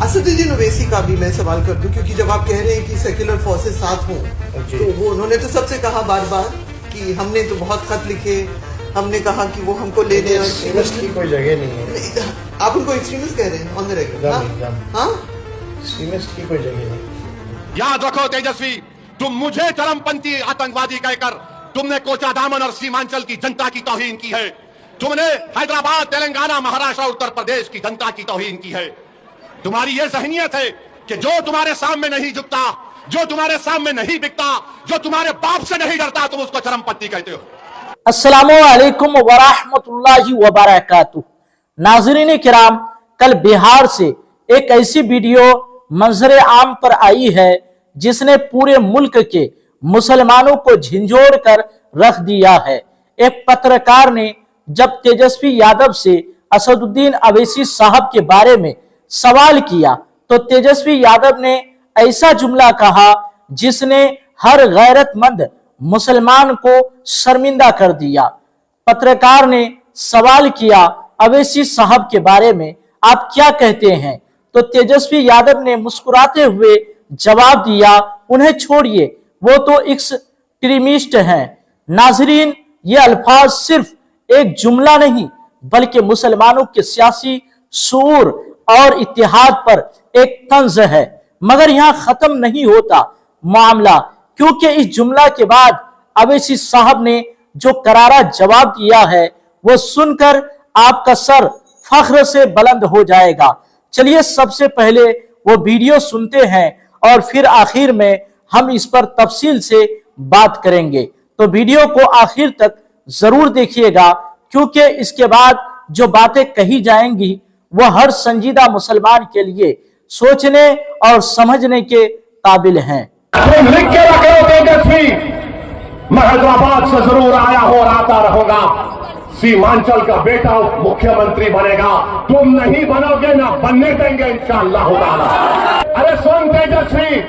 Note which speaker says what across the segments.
Speaker 1: असदुद्दीन ओवैसी का भी मैं सवाल कर दूं, क्योंकि जब आप कह रहे हैं कि सेक्युलर फोर्सेस साथ हों, तो वो उन्होंने तो सबसे कहा बार बार कि हमने तो बहुत खत लिखे, हमने कहा कि वो हमको ले लें।
Speaker 2: एक्सट्रीमिस्ट की कोई जगह नहीं है।
Speaker 1: आप उनको एक्सट्रीमिस्ट कह रहे हैं ऑन द रेकॉर्ड? हाँ,
Speaker 2: एक्सट्रीमिस्ट की कोई जगह नहीं।
Speaker 3: याद रखो तेजस्वी, तुम मुझे चरमपंथी आतंकवादी कहकर तुमने कोचाधामन और सीमांचल की जनता की तौहीन की है। तुमने हैदराबाद, तेलंगाना, महाराष्ट्र, उत्तर प्रदेश की जनता की तौहीन की है। तुम्हारी ये ज़हनियत है कि जो तुम्हारे सामने नहीं झुकता, जो तुम्हारे सामने नहीं बिकता, जो तुम्हारे बाप से नहीं डरता, तुम उसको चरमपंथी कहते हो।
Speaker 4: अस्सलामु अलैकुम वरहमतुल्लाहि वबरकातुहू। नाज़रीन किराम, कल बिहार से एक ऐसी वीडियो मंजर आम पर आई है जिसने पूरे मुल्क के मुसलमानों को झिंझोड़ कर रख दिया है। एक पत्रकार ने जब तेजस्वी यादव से असदुद्दीन ओवैसी साहब के बारे में सवाल किया तो तेजस्वी यादव ने ऐसा जुमला कहा जिसने हर गैरतमंद मुसलमान को शर्मिंदा कर दिया। पत्रकार ने सवाल किया, ओवैसी साहब के बारे में आप क्या कहते हैं? तो तेजस्वी यादव ने मुस्कुराते हुए जवाब दिया, उन्हें छोड़िए, वो तो एक्सट्रीमिस्ट हैं। नाजरीन, ये अल्फाज सिर्फ एक जुमला नहीं बल्कि मुसलमानों के सियासी शऊर और इत्तेहाद पर एक तंज है। मगर यहाँ खत्म नहीं होता मामला, क्योंकि इस जुमला के बाद ओवैसी साहब ने जो करारा जवाब दिया है वो सुनकर आपका सर फख्र से बुलंद हो जाएगा। चलिए सबसे पहले वो वीडियो सुनते हैं और फिर आखिर में हम इस पर तफसील से बात करेंगे। तो वीडियो को आखिर तक जरूर देखिएगा, क्योंकि इसके बाद जो बातें कही जाएंगी वो हर संजीदा मुसलमान के लिए सोचने और समझने के काबिल हैं।
Speaker 3: तुम लिख के रखो तेजस्वी, मैं हैदराबाद से जरूर आया हूं और आता रहूंगा। सीमांचल का बेटा मुख्यमंत्री बनेगा, तुम नहीं बनोगे, ना बनने देंगे इंशाअल्लाह ताला। अरे सुन तेजस्वी,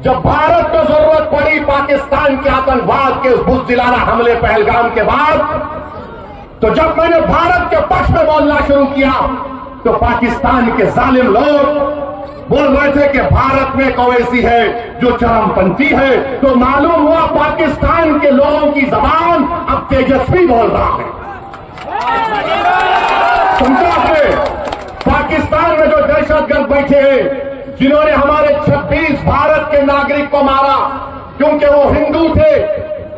Speaker 3: जब भारत को जरूरत पड़ी पाकिस्तान के आतंकवाद के बुज़दिलाना हमले पहलगाम के बाद, तो जब मैंने भारत के पक्ष में बोलना शुरू किया तो पाकिस्तान के जालिम लोग बोल रहे थे कि भारत में एक ओवैसी है जो चरमपंथी है। तो मालूम हुआ पाकिस्तान के लोगों की जबान अब तेजस्वी बोल रहा है। समझा आपने? पाकिस्तान में जो दहशतगर्द बैठे हैं जिन्होंने हमारे 26 भारत के नागरिक को मारा क्योंकि वो हिंदू थे,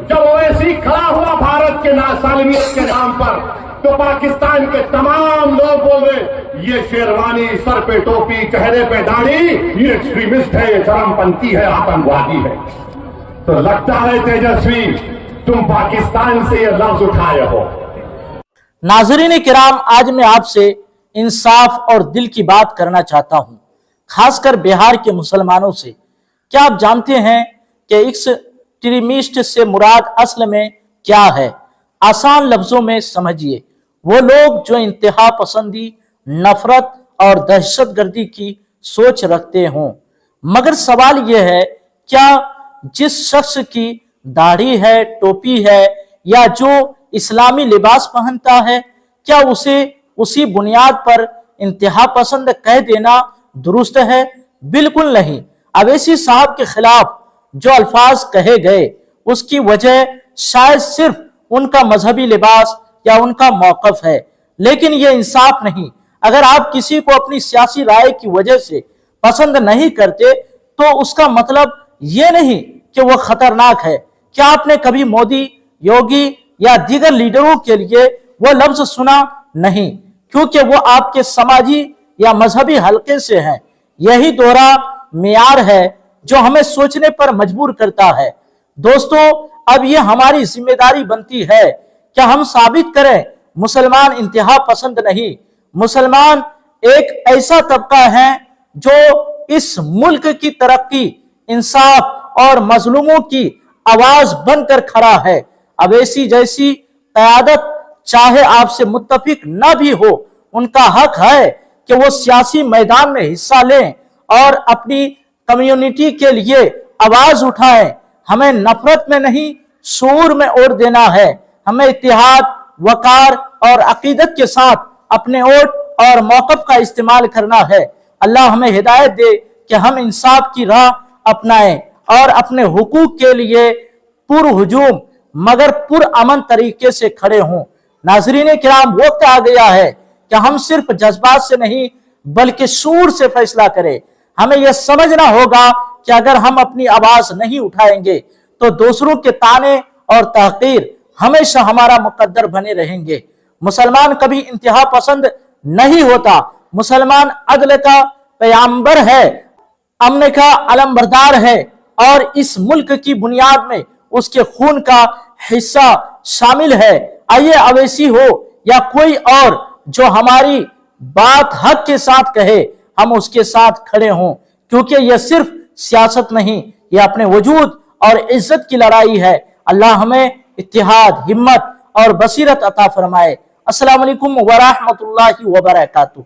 Speaker 3: जब ओवैसी खड़ा हुआ भारत के सालमियत के नाम पर, तो पाकिस्तान के तमाम लोग बोल रहे ये शेरवानी, सर पे टोपी, चेहरे पे दाढ़ी, ये एक्सट्रीमिस्ट है, ये चरमपंथी है, आतंकवादी है। तो लगता है तेजस्वी तुम पाकिस्तान से ये लफ्ज उठाए हो।
Speaker 4: नाज़रीन किराम, आज मैं आपसे इंसाफ और दिल की बात करना चाहता हूं, खासकर बिहार के मुसलमानों से। क्या आप जानते हैं कि एक्सट्रीमिस्ट से मुराद असल में क्या है? आसान लफ्जों में समझिए, वो लोग जो इंतहा पसंदी, नफरत और दहशतगर्दी की सोच रखते हों। मगर सवाल यह है, क्या जिस शख्स की दाढ़ी है, टोपी है या जो इस्लामी लिबास पहनता है, क्या उसे उसी बुनियाद पर इंतहा पसंद कह देना दुरुस्त है? बिल्कुल नहीं। ओवैसी साहब के खिलाफ जो अल्फाज कहे गए उसकी वजह शायद सिर्फ उनका मजहबी लिबास या उनका मौकफ है, लेकिन यह इंसाफ नहीं। अगर आप किसी को अपनी सियासी राय की वजह से पसंद नहीं करते तो उसका मतलब यह नहीं कि वह खतरनाक है। क्या आपने कभी मोदी, योगी या दीगर लीडरों के लिए वह लफ्ज सुना? नहीं, क्योंकि वो आपके समाजी या मजहबी हलके से हैं। यही दोहरा मेयार है जो हमें सोचने पर मजबूर करता है। दोस्तों, अब ये हमारी जिम्मेदारी बनती है कि हम साबित करें मुसलमान इंतहा पसंद नहीं। मुसलमान एक ऐसा तबका है जो इस मुल्क की तरक्की, इंसाफ और मजलूमों की आवाज बनकर खड़ा है। ओवैसी जैसी क़यादत चाहे आपसे मुत्तफिक न भी हो, उनका हक है कि वो सियासी मैदान में हिस्सा लें और अपनी कम्युनिटी के लिए आवाज उठाएं। हमें नफरत में नहीं, शऊर में ओर देना है। हमें इत्तेहाद, वकार और अकीदत के साथ अपने वोट और मौक़िफ़ का इस्तेमाल करना है। अल्लाह हमें हिदायत दे कि हम इंसाफ की राह अपनाएं और अपने हुकूक के लिए पुरहुजूम मगर पुरअमन तरीके से खड़े हों। नाज़रीन किराम, वक्त आ गया है कि हम सिर्फ जज्बात से नहीं बल्कि शूर से फैसला करें। हमें यह समझना होगा कि अगर हम अपनी आवाज नहीं उठाएंगे तो दूसरों के ताने और तहकीर हमेशा हमारा मुकद्दर बने रहेंगे। मुसलमान कभी इंतहा पसंद नहीं होता। मुसलमान अदल का पैगंबर है, अमन का अलमबरदार है और इस मुल्क की बुनियाद में उसके खून का हिस्सा शामिल है। आइए अवैसी हो या कोई और जो हमारी बात हक के साथ कहे, हम उसके साथ खड़े हों, क्योंकि यह सिर्फ सियासत नहीं, यह अपने वजूद और इज्जत की लड़ाई है। अल्लाह हमें इत्तिहाद, हिम्मत और बसीरत अता फरमाए। अस्सलाम वालेकुम व रहमतुल्लाहि व बरकातुहू।